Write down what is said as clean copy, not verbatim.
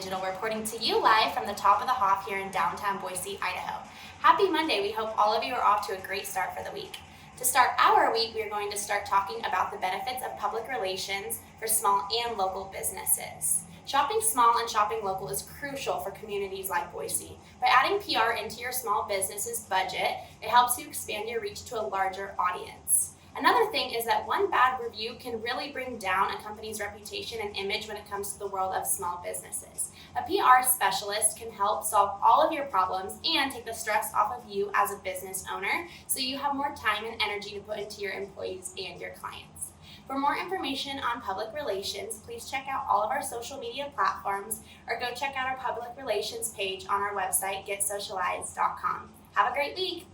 Digital reporting to you live from the top of the Hoff here in downtown Boise, Idaho. Happy Monday. We hope all of you are off to a great start for the week. To start our week, we are going to start talking about the benefits of public relations for small and local businesses. Shopping small and shopping local is crucial for communities like Boise. By adding PR into your small business's budget, it helps you expand your reach to a larger audience. Another thing is that one bad review can really bring down a company's reputation and image when it comes to the world of small businesses. A PR specialist can help solve all of your problems and take the stress off of you as a business owner, so you have more time and energy to put into your employees and your clients. For more information on public relations, please check out all of our social media platforms or go check out our public relations page on our website, getsocialized.com. Have a great week!